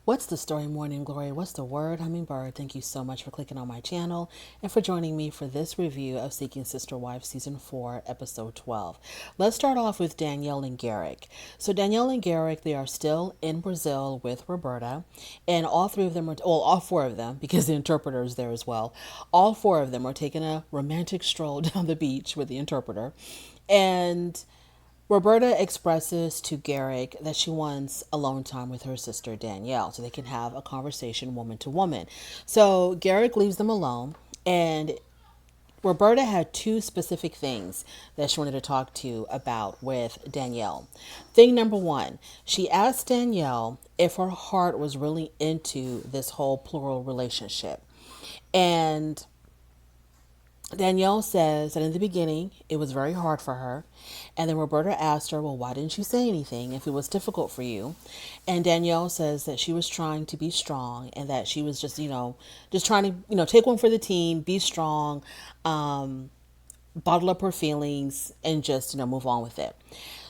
What's the story, Morning Glory? What's the word, Hummingbird? Thank you so much for clicking on my channel and for joining me for this review of Seeking Sister Wife Season 4, Episode 12. Let's start off with Danielle and Garrick. So Danielle and Garrick, they are still in Brazil with Roberta, and all three of them are, well, all four of them, because the interpreter is there as well. All four of them are taking a romantic stroll down the beach with the interpreter, and Roberta expresses to Garrick that she wants alone time with her sister Danielle so they can have a conversation woman to woman. So Garrick leaves them alone, and Roberta had two specific things that she wanted to talk to about with Danielle. Thing number one, she asked Danielle if her heart was really into this whole plural relationship. And Danielle says that in the beginning it was very hard for her. And then Roberta asked her, well, why didn't you say anything if it was difficult for you? And Danielle says that she was trying to be strong and that she was just trying to, take one for the team, be strong, bottle up her feelings and just, move on with it.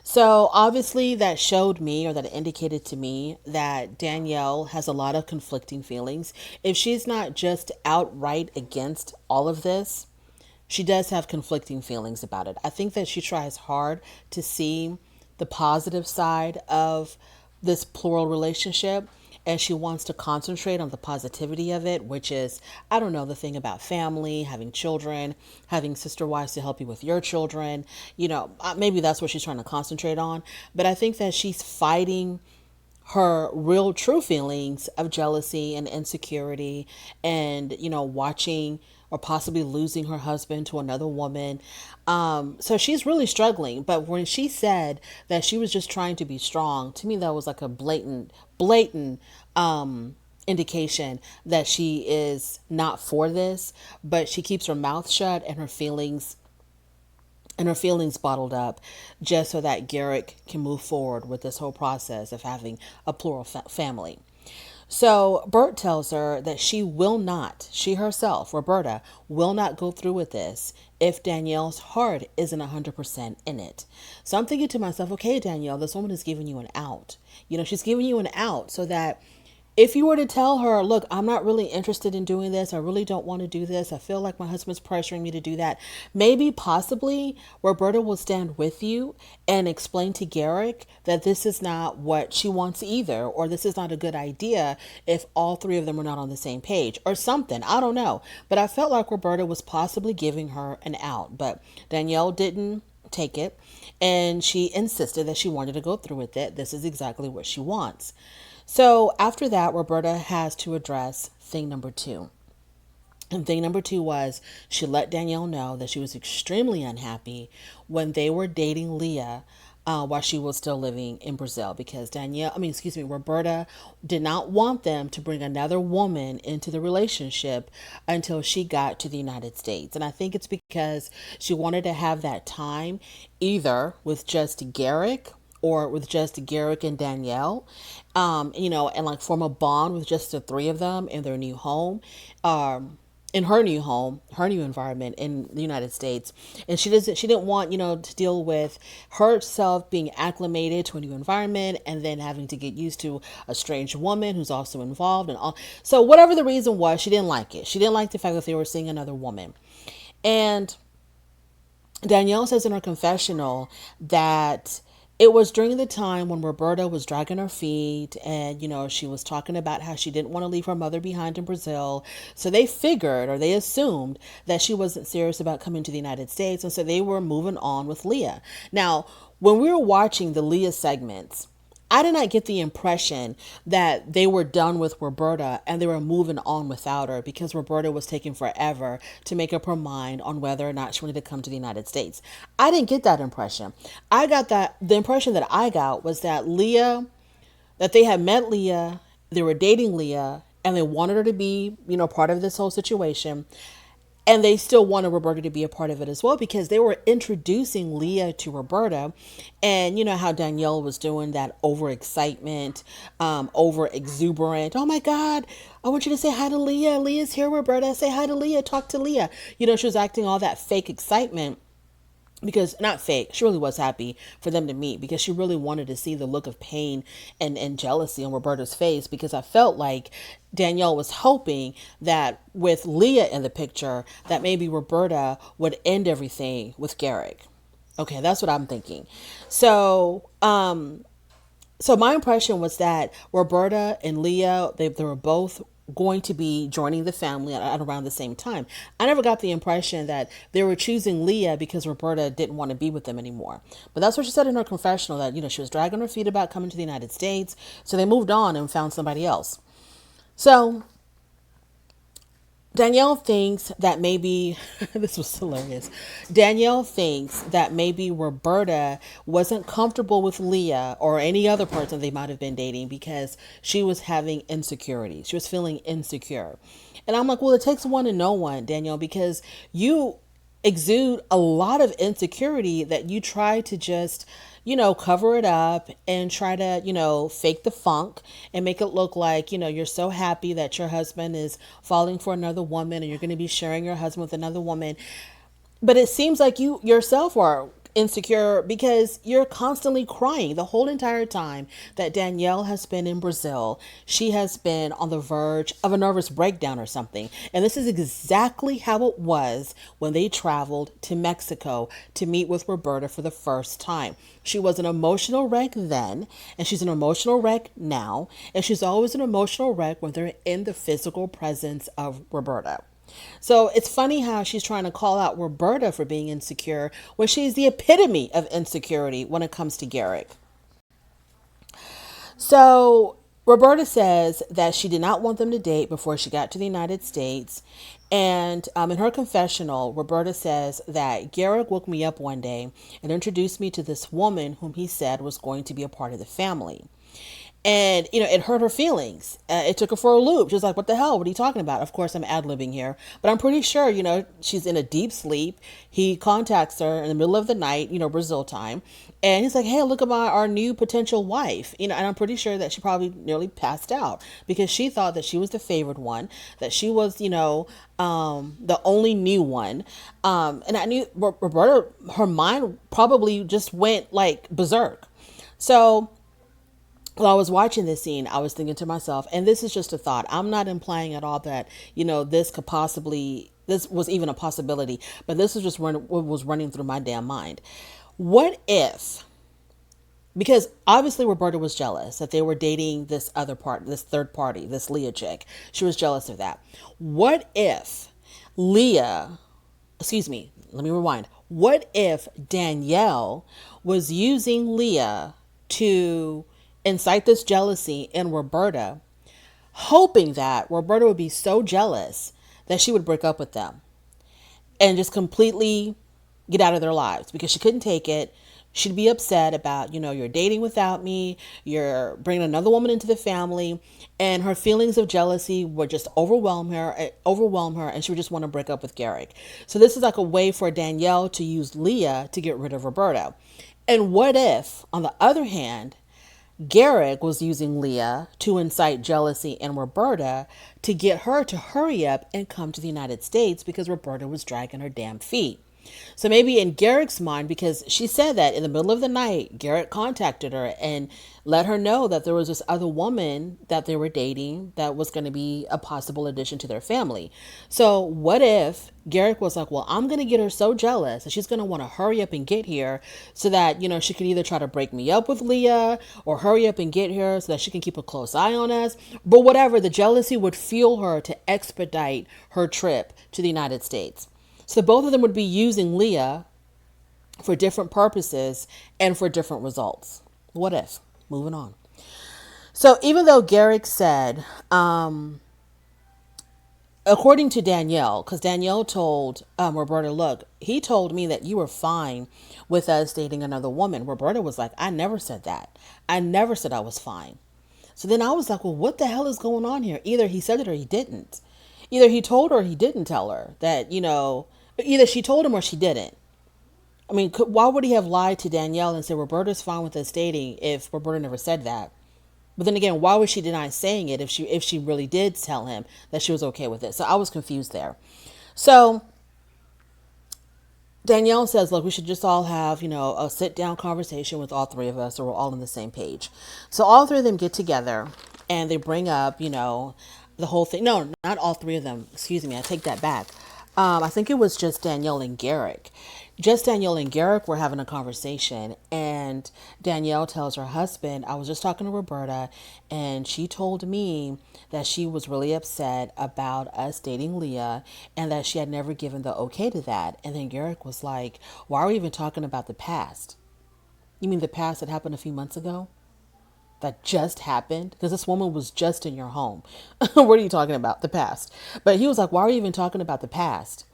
So obviously that showed me, or that indicated to me, that Danielle has a lot of conflicting feelings. If she's not just outright against all of this, she does have conflicting feelings about it. I think that she tries hard to see the positive side of this plural relationship, and she wants to concentrate on the positivity of it, which is, I don't know, the thing about family, having children, having sister wives to help you with your children. Maybe that's what she's trying to concentrate on. But I think that she's fighting her real true feelings of jealousy and insecurity and, watching or possibly losing her husband to another woman. So she's really struggling. But when she said that she was just trying to be strong, to me, that was like a blatant indication that she is not for this, but she keeps her mouth shut and her feelings bottled up just so that Garrick can move forward with this whole process of having a plural family. So Bert tells her that she herself, Roberta, will not go through with this if Danielle's heart isn't 100% in it. So I'm thinking to myself, okay, Danielle, this woman is giving you an out. She's giving you an out so that if you were to tell her, look, I'm not really interested in doing this. I really don't want to do this. I feel like my husband's pressuring me to do that. Maybe, possibly, Roberta will stand with you and explain to Garrick that this is not what she wants either, or this is not a good idea if all three of them are not on the same page or something. I don't know. But I felt like Roberta was possibly giving her an out, but Danielle didn't take it, and she insisted that she wanted to go through with it. This is exactly what she wants. So after that, Roberta has to address thing number two. And thing number two was she let Danielle know that she was extremely unhappy when they were dating Leah while she was still living in Brazil, because Roberta did not want them to bring another woman into the relationship until she got to the United States. And I think it's because she wanted to have that time either with just Garrick or with just Garrick and Danielle, and like form a bond with just the three of them in their new home, in her new home, her new environment in the United States. And she didn't want, to deal with herself being acclimated to a new environment and then having to get used to a strange woman who's also involved and all. So whatever the reason was, she didn't like it. She didn't like the fact that they were seeing another woman. And Danielle says in her confessional that it was during the time when Roberta was dragging her feet and, she was talking about how she didn't want to leave her mother behind in Brazil. So they figured, or they assumed, that she wasn't serious about coming to the United States. And so they were moving on with Leah. Now, when we were watching the Leah segments, I did not get the impression that they were done with Roberta and they were moving on without her because Roberta was taking forever to make up her mind on whether or not she wanted to come to the United States. I didn't get that impression. The impression that I got was that that they had met Leah, they were dating Leah, and they wanted her to be, part of this whole situation. And they still wanted Roberta to be a part of it as well because they were introducing Leah to Roberta. And you know how Danielle was doing that overexcitement, over exuberant. Oh my God, I want you to say hi to Leah. Leah's here, Roberta. Say hi to Leah. Talk to Leah. She was acting all that fake excitement. because not fake, she really was happy for them to meet because she really wanted to see the look of pain and jealousy on Roberta's face, because I felt like Danielle was hoping that with Leah in the picture that maybe Roberta would end everything with Garrick. Okay, that's what I'm thinking. So so my impression was that Roberta and Leah, they were both going to be joining the family at around the same time. I never got the impression that they were choosing Leah because Roberta didn't want to be with them anymore. But that's what she said in her confessional, that, she was dragging her feet about coming to the United States. So they moved on and found somebody else. So Danielle thinks that maybe this was hilarious. Danielle thinks that maybe Roberta wasn't comfortable with Leah or any other person they might have been dating because she was having insecurity. She was feeling insecure. And I'm like, well, it takes one to know one, Danielle, because you exude a lot of insecurity that you try to just, cover it up and try to, fake the funk and make it look like, you're so happy that your husband is falling for another woman and you're going to be sharing your husband with another woman. But it seems like you yourself are insecure because you're constantly crying the whole entire time that Danielle has been in Brazil. She has been on the verge of a nervous breakdown or something. And this is exactly how it was when they traveled to Mexico to meet with Roberta for the first time. She was an emotional wreck then, and she's an emotional wreck now, and she's always an emotional wreck when they're in the physical presence of Roberta. So it's funny how she's trying to call out Roberta for being insecure when she's the epitome of insecurity when it comes to Garrick. So Roberta says that she did not want them to date before she got to the United States. And in her confessional, Roberta says that Garrick woke me up one day and introduced me to this woman whom he said was going to be a part of the family. And, it hurt her feelings. It took her for a loop. She was like, what the hell? What are you talking about? Of course, I'm ad-libbing here. But I'm pretty sure, she's in a deep sleep. He contacts her in the middle of the night, Brazil time. And he's like, hey, look at our new potential wife. And I'm pretty sure that she probably nearly passed out because she thought that she was the favored one, that she was, the only new one. And I knew Roberta, her mind probably just went like berserk. So while I was watching this scene, I was thinking to myself, and this is just a thought. I'm not implying at all that, this was even a possibility, but this is just what was running through my damn mind. What if, because obviously Roberta was jealous that they were dating this third party, this Leah chick. She was jealous of that. What if Leah, excuse me, let me rewind. What if Danielle was using Leah to incite this jealousy in Roberta, hoping that Roberta would be so jealous that she would break up with them and just completely get out of their lives because she couldn't take it. She'd be upset about, you're dating without me, you're bringing another woman into the family, and her feelings of jealousy would just overwhelm her, and she would just want to break up with Garrick. So this is like a way for Danielle to use Leah to get rid of Roberta. And what if, on the other hand, Garrick was using Leah to incite jealousy in Roberta to get her to hurry up and come to the United States because Roberta was dragging her damn feet. So maybe in Garrick's mind, because she said that in the middle of the night, Garrick contacted her and let her know that there was this other woman that they were dating that was going to be a possible addition to their family. So what if Garrick was like, well, I'm going to get her so jealous that she's going to want to hurry up and get here so that, she could either try to break me up with Leah or hurry up and get here so that she can keep a close eye on us. But whatever, the jealousy would fuel her to expedite her trip to the United States. So both of them would be using Leah for different purposes and for different results. What if? Moving on. So even though Garrick said, according to Danielle, because Danielle told Roberta, look, he told me that you were fine with us dating another woman. Roberta was like, I never said that. I never said I was fine. So then I was like, well, what the hell is going on here? Either he said it or he didn't. Either he told her or he didn't tell her that, either she told him or she didn't. I mean, why would he have lied to Danielle and said Roberta's fine with us dating if Roberta never said that? But then again, why would she deny saying it if she really did tell him that she was okay with it? So I was confused there. So Danielle says, look, we should just all have, a sit down conversation with all three of us so we're all on the same page. So all three of them get together and they bring up, the whole thing. No, not all three of them. Excuse me. I take that back. I think it was just Danielle and Garrick. Just Danielle and Garrick were having a conversation, and Danielle tells her husband, I was just talking to Roberta, and she told me that she was really upset about us dating Leah and that she had never given the okay to that. And then Garrick was like, why are we even talking about the past? You mean the past that happened a few months ago? That just happened? Because this woman was just in your home. What are you talking about? The past. But he was like, why are we even talking about the past?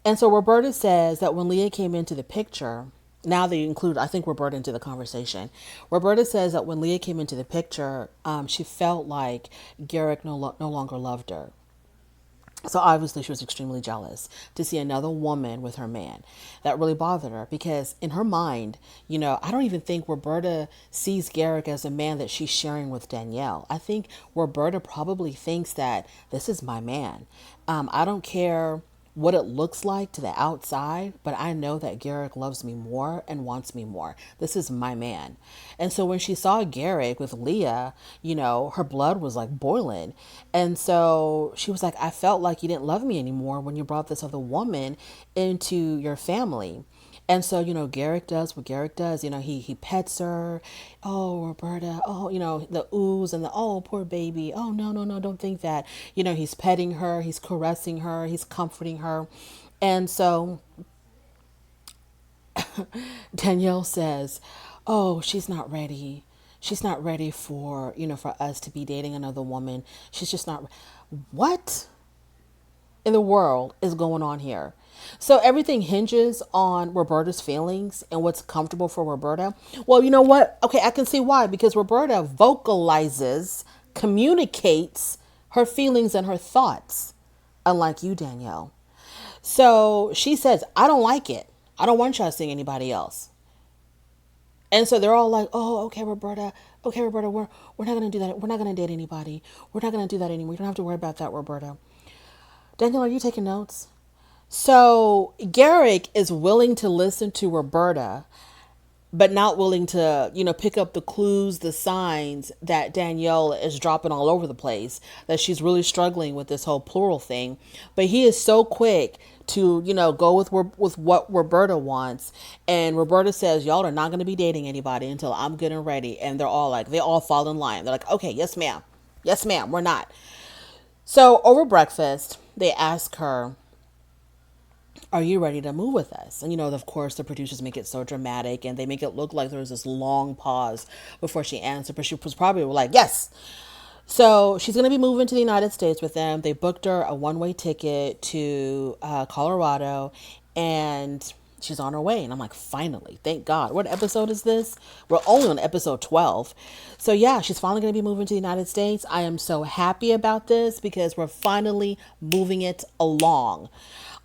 And so Roberta says that when Leah came into the picture, now they include, I think, Roberta into the conversation. Roberta says that when Leah came into the picture, she felt like Garrick no longer loved her. So obviously she was extremely jealous to see another woman with her man. That really bothered her because in her mind, I don't even think Roberta sees Garrick as a man that she's sharing with Danielle. I think Roberta probably thinks that this is my man. I don't care what it looks like to the outside, but I know that Garrick loves me more and wants me more. This is my man. And so when she saw Garrick with Leah, her blood was like boiling. And so she was like, I felt like you didn't love me anymore when you brought this other woman into your family. And so, Garrick does what Garrick does. He pets her. Oh, Roberta. Oh, the oohs and the, oh, poor baby. Oh, no, no, no, don't think that. He's petting her. He's caressing her. He's comforting her. And so Danielle says, oh, she's not ready. She's not ready for, for us to be dating another woman. She's just not. What in the world is going on here? So everything hinges on Roberta's feelings and what's comfortable for Roberta. Well, you know what? Okay, I can see why. Because Roberta vocalizes, communicates her feelings and her thoughts, unlike you, Danielle. So she says, I don't like it. I don't want y'all seeing anybody else. And so they're all like, oh, okay, Roberta. Okay, Roberta, we're not going to do that. We're not going to date anybody. We're not going to do that anymore. You don't have to worry about that, Roberta. Danielle, are you taking notes? So Garrick is willing to listen to Roberta, but not willing to, pick up the clues, the signs that Danielle is dropping all over the place, that she's really struggling with this whole plural thing. But he is so quick to, go with what Roberta wants. And Roberta says, y'all are not going to be dating anybody until I'm good and ready. And they're all like, they all fall in line. They're like, okay, yes, ma'am. Yes, ma'am. We're not. So over breakfast, they ask her, are you ready to move with us? And of course, the producers make it so dramatic and they make it look like there was this long pause before she answered, but she was probably like, yes. So she's going to be moving to the United States with them. They booked her a one-way ticket to Colorado, and she's on her way. And I'm like, finally, thank God. What episode is this? We're only on episode 12. So yeah, she's finally going to be moving to the United States. I am so happy about this because we're finally moving it along.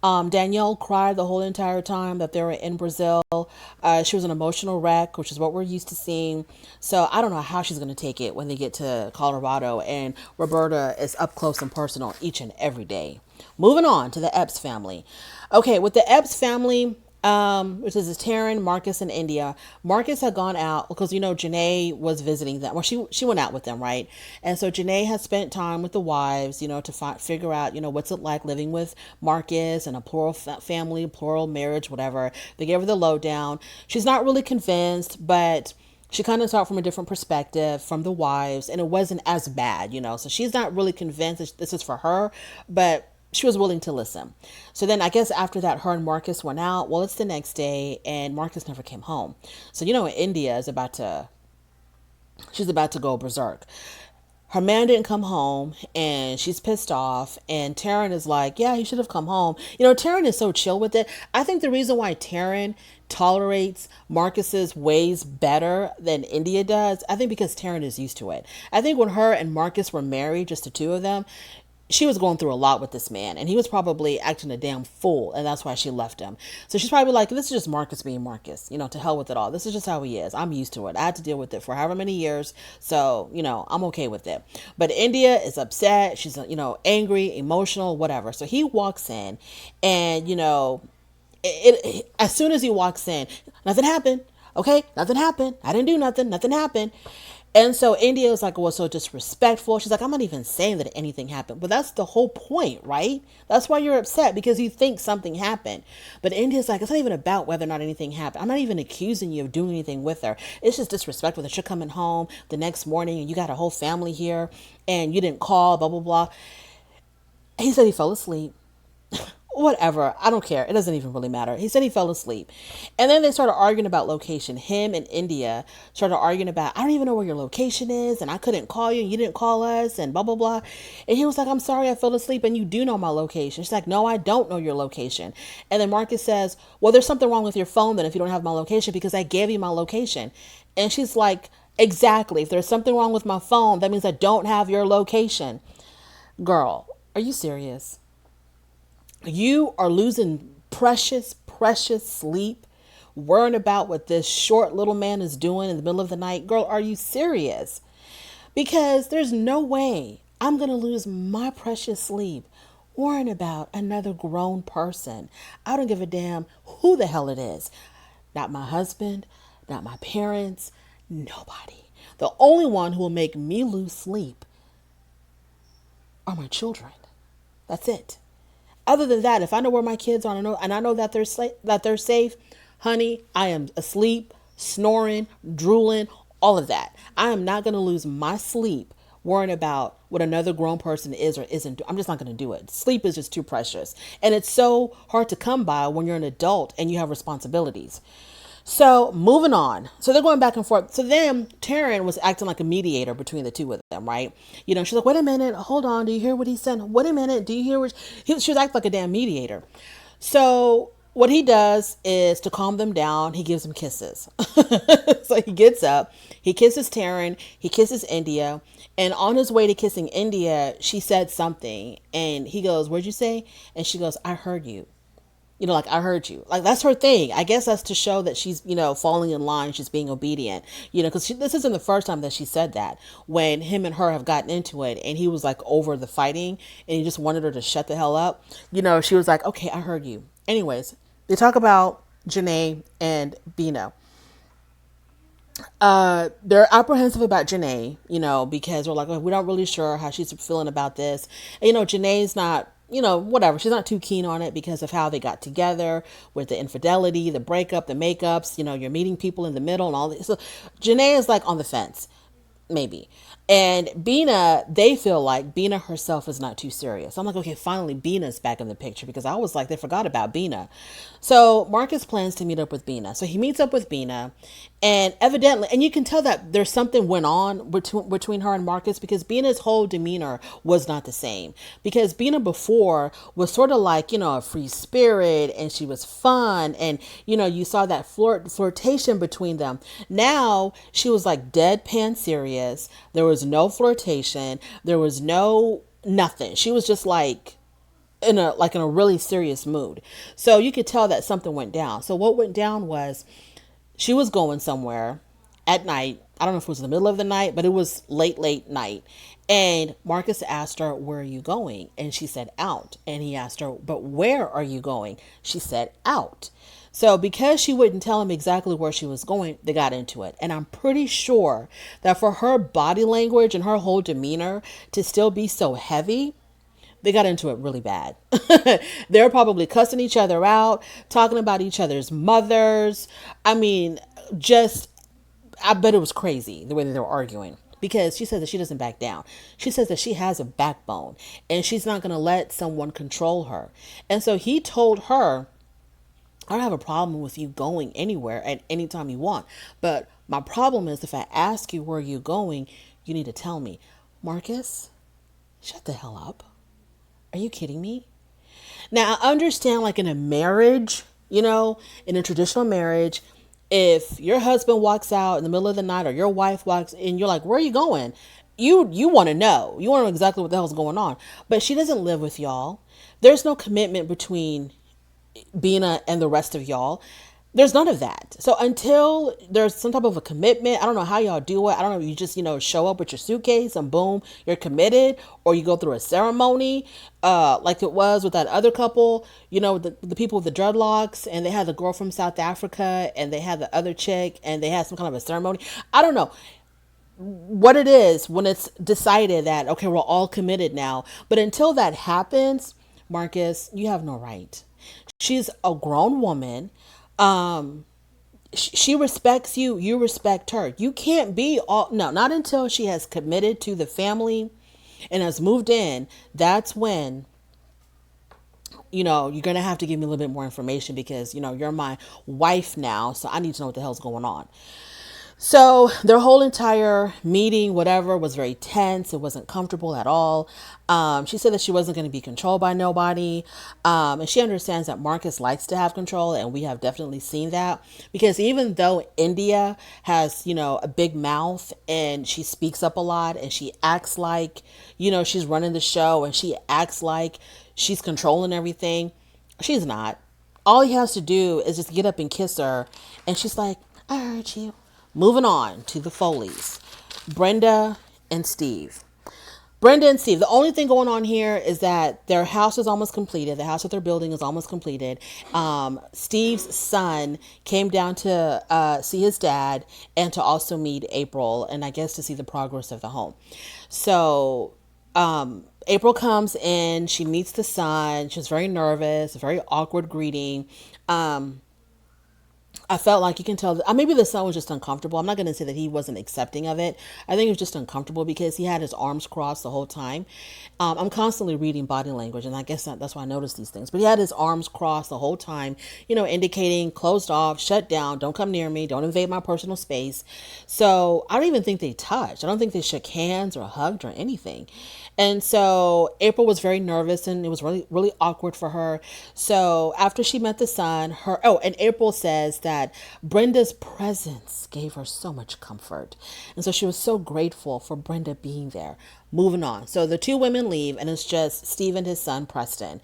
Danielle cried the whole entire time that they were in Brazil. She was an emotional wreck, which is what we're used to seeing. So I don't know how she's going to take it when they get to Colorado and Roberta is up close and personal each and every day. Moving on to the Epps family. Okay, with the Epps family, which is Taryn, Marcus, and India. Marcus had gone out because Janae was visiting them. Well, she went out with them, right? And so Janae had spent time with the wives, to figure out, what's it like living with Marcus and a plural family, plural marriage, whatever. They gave her the lowdown. She's not really convinced, but she kind of saw it from a different perspective from the wives, and it wasn't as bad, So she's not really convinced that this is for her, but she was willing to listen. So then I guess after that, her and Marcus went out. Well, it's the next day and Marcus never came home. So, India is she's about to go berserk. Her man didn't come home and she's pissed off. And Taryn is like, yeah, he should have come home. Taryn is so chill with it. I think the reason why Taryn tolerates Marcus's ways better than India does, I think because Taryn is used to it. I think when her and Marcus were married, just the two of them, she was going through a lot with this man and he was probably acting a damn fool, and that's why she left him. So she's probably like, this is just Marcus being Marcus, to hell with it all. This is just how he is. I'm used to it. I had to deal with it for however many years. So, I'm okay with it. But India is upset. She's, angry, emotional, whatever. So he walks in and, As soon as he walks in, nothing happened. Okay, nothing happened. I didn't do nothing. Nothing happened. And so India was like, well, so disrespectful. She's like, I'm not even saying that anything happened. But that's the whole point, right? That's why you're upset, because you think something happened. But India's like, it's not even about whether or not anything happened. I'm not even accusing you of doing anything with her. It's just disrespectful that you're coming home the next morning and you got a whole family here and you didn't call, blah, blah, blah. He said he fell asleep. Whatever. I don't care. It doesn't even really matter. He said he fell asleep. And then they started arguing about location. Him and India started arguing about, I don't even know where your location is, and I couldn't call you and you didn't call us, and blah, blah, blah. And he was like, I'm sorry I fell asleep and you do know my location. She's like, no, I don't know your location. And then Marcus says, well, there's something wrong with your phone then if you don't have my location, because I gave you my location. And she's like, exactly. If there's something wrong with my phone, that means I don't have your location. Girl, are you serious? You are losing precious, precious sleep, worrying about what this short little man is doing in the middle of the night. Girl, are you serious? Because there's no way I'm going to lose my precious sleep worrying about another grown person. I don't give a damn who the hell it is. Not my husband, not my parents, nobody. The only one who will make me lose sleep are my children. That's it. Other than that, if I know where my kids are and I know that they're safe, honey, I am asleep, snoring, drooling, all of that. I am not going to lose my sleep worrying about what another grown person is or isn't. I'm just not going to do it. Sleep is just too precious. And it's so hard to come by when you're an adult and you have responsibilities. So moving on. So they're going back and forth. So then Taryn was acting like a mediator between the two of them, right? You know, she's like, wait a minute, hold on. Do you hear what he said? Wait a minute. Do you hear what she was acting like a damn mediator? So what he does is to calm them down, he gives them kisses. So he gets up, he kisses Taryn, he kisses India. And on his way to kissing India, she said something. And he goes, what'd you say? And she goes, I heard you. You know, like, I heard you. Like, that's her thing. I guess that's to show that she's, you know, falling in line. She's being obedient, you know, because this isn't the first time that she said that. When him and her have gotten into it and he was like over the fighting and he just wanted her to shut the hell up. You know, she was like, okay, I heard you. Anyways, they talk about Janae and Bina. They're apprehensive about Janae, you know, because they're like, oh, we're not really sure how she's feeling about this. And, you know, Janae's not, you know, whatever. She's not too keen on it because of how they got together with the infidelity, the breakup, the makeups, you know, you're meeting people in the middle and all this. So Janae is like on the fence, maybe. And Bina, they feel like Bina herself is not too serious. I'm like, okay, finally Bina's back in the picture, because I was like, they forgot about Bina. So Marcus plans to meet up with Bina. So he meets up with Bina, and evidently, and you can tell that there's something went on between her and Marcus, because Bina's whole demeanor was not the same. Because Bina before was sort of like, you know, a free spirit, and she was fun, and, you know, you saw that flirtation between them. Now she was like deadpan serious. There was no flirtation. There was no nothing. She was just like in a really serious mood. So you could tell that something went down. So what went down was she was going somewhere at night. I don't know if it was in the middle of the night, but it was late night. And Marcus asked her, where are you going? And she said, out. And he asked her, but where are you going? She said, out. So because she wouldn't tell him exactly where she was going, they got into it. And I'm pretty sure that for her body language and her whole demeanor to still be so heavy, they got into it really bad. They're probably cussing each other out, talking about each other's mothers. I mean, just, I bet it was crazy the way that they were arguing. Because she says that she doesn't back down. She says that she has a backbone and she's not going to let someone control her. And so he told her, I don't have a problem with you going anywhere at any time you want. But my problem is if I ask you where you're going, you need to tell me. Marcus, shut the hell up. Are you kidding me? Now, I understand, like in a marriage, you know, in a traditional marriage, if your husband walks out in the middle of the night or your wife walks and you're like, where are you going? You want to know. You want to know exactly what the hell's going on. But she doesn't live with y'all. There's no commitment between Bina and the rest of y'all. There's none of that. So until there's some type of a commitment, I don't know how y'all do it. I don't know if you just, show up with your suitcase and boom, you're committed, or you go through a ceremony, like it was with that other couple, the people with the dreadlocks, and they had the girl from South Africa and they had the other chick and they had some kind of a ceremony. I don't know what it is when it's decided that, okay, we're all committed now. But until that happens, Marcus, you have no right. She's a grown woman. Um, she respects you, you respect her. You can't be all, no, not until she has committed to the family and has moved in. That's when, you're going to have to give me a little bit more information because, you're my wife now. So I need to know what the hell's going on. So their whole entire meeting, whatever, was very tense. It wasn't comfortable at all. She said that she wasn't going to be controlled by nobody. And she understands that Marcus likes to have control. And we have definitely seen that because even though India has, a big mouth and she speaks up a lot and she acts like, she's running the show and she acts like she's controlling everything, she's not. All he has to do is just get up and kiss her. And she's like, I heard you. Moving on to the Foleys, Brenda and Steve. Brenda and Steve, the only thing going on here is that their house is almost completed. The house that they're building is almost completed. Steve's son came down to see his dad and to also meet April and I guess to see the progress of the home. So April comes in, she meets the son. She's very nervous, a very awkward greeting. I felt like you can tell that maybe the son was just uncomfortable. I'm not going to say that he wasn't accepting of it. I think he was just uncomfortable because he had his arms crossed the whole time. I'm constantly reading body language, and I guess that's why I noticed these things. But he had his arms crossed the whole time, indicating closed off, shut down, don't come near me, don't invade my personal space. So I don't even think they touched. I don't think they shook hands or hugged or anything. And so April was very nervous and it was really, really awkward for her. So after she met the son, and April says that Brenda's presence gave her so much comfort. And so she was so grateful for Brenda being there. Moving on. So the two women leave and it's just Steve and his son, Preston.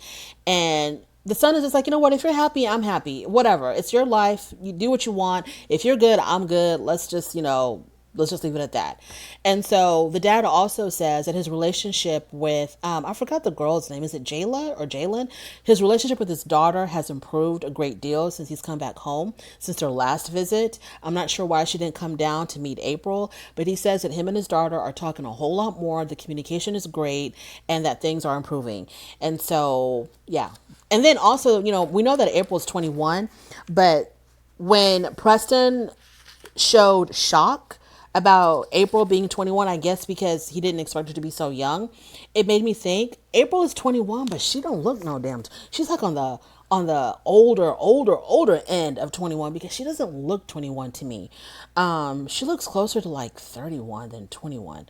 And the son is just like, you know what, if you're happy, I'm happy. Whatever. It's your life. You do what you want. If you're good, I'm good. Let's just leave it at that. And so the dad also says that his relationship with, I forgot the girl's name. Is it Jayla or Jalen? His relationship with his daughter has improved a great deal since he's come back home, since their last visit. I'm not sure why she didn't come down to meet April, but he says that him and his daughter are talking a whole lot more. The communication is great and that things are improving. And so, yeah. And then also, we know that April's 21, but when Preston showed shock about April being 21, I guess because he didn't expect her to be so young, it made me think April is 21, but she don't look no damn. She's like on the older end of 21 because she doesn't look 21 to me. She looks closer to like 31 than 21.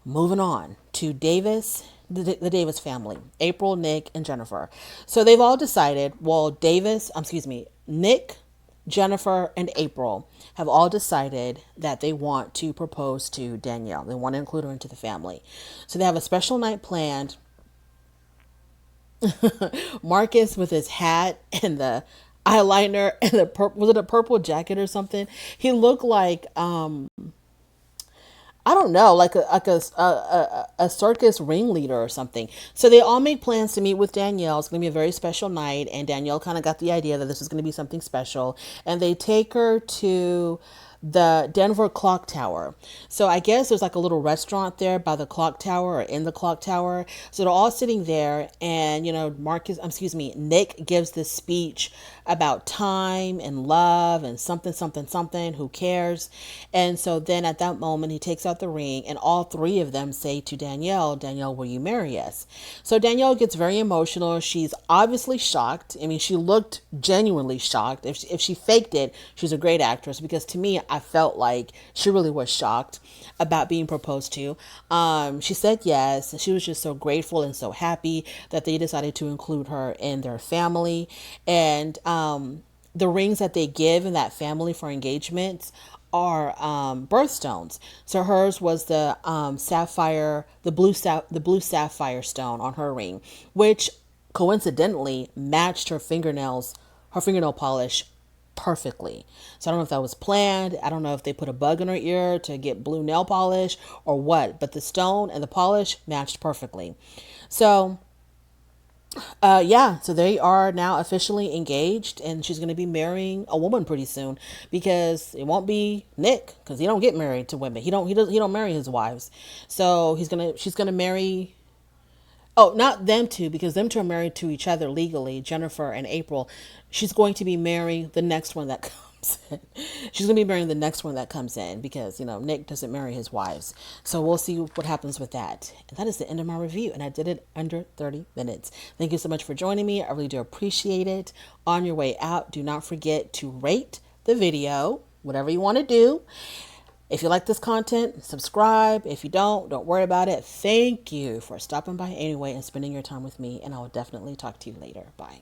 Moving on to Davis, the Davis family, April, Nick, and Jennifer. So they've all decided, Nick, Jennifer, and April have all decided that they want to propose to Danielle. They want to include her into the family. So they have a special night planned. Marcus with his hat and the eyeliner and was it a purple jacket or something? He looked like I don't know, like a circus ringleader or something. So they all make plans to meet with Danielle. It's going to be a very special night, and Danielle kind of got the idea that this was going to be something special. And they take her to the Denver Clock Tower. So I guess there's like a little restaurant there by the clock tower or in the clock tower. So they're all sitting there and, Nick gives this speech about time and love and something, who cares? And so then at that moment, he takes out the ring and all three of them say to Danielle, will you marry us? So Danielle gets very emotional. She's obviously shocked. I mean, she looked genuinely shocked. If she faked it, she's a great actress because to me, I felt like she really was shocked about being proposed to. She said yes. And she was just so grateful and so happy that they decided to include her in their family. And the rings that they give in that family for engagements are birthstones. So hers was the sapphire, the blue sapphire stone on her ring, which coincidentally matched her fingernail polish perfectly. So I don't know if that was planned. I don't know if they put a bug in her ear to get blue nail polish or what, but the stone and the polish matched perfectly. So yeah, so they are now officially engaged, and she's going to be marrying a woman pretty soon, because it won't be Nick, because he don't get married to women. He don't marry his wives. So she's gonna marry. Oh, not them two, because them two are married to each other legally, Jennifer and April. She's going to be marrying the next one that comes in. She's going to be marrying the next one that comes in, because, Nick doesn't marry his wives. So we'll see what happens with that. And that is the end of my review. And I did it under 30 minutes. Thank you so much for joining me. I really do appreciate it. On your way out, do not forget to rate the video, whatever you want to do. If you like this content, subscribe. If you don't worry about it. Thank you for stopping by anyway and spending your time with me. And I will definitely talk to you later. Bye.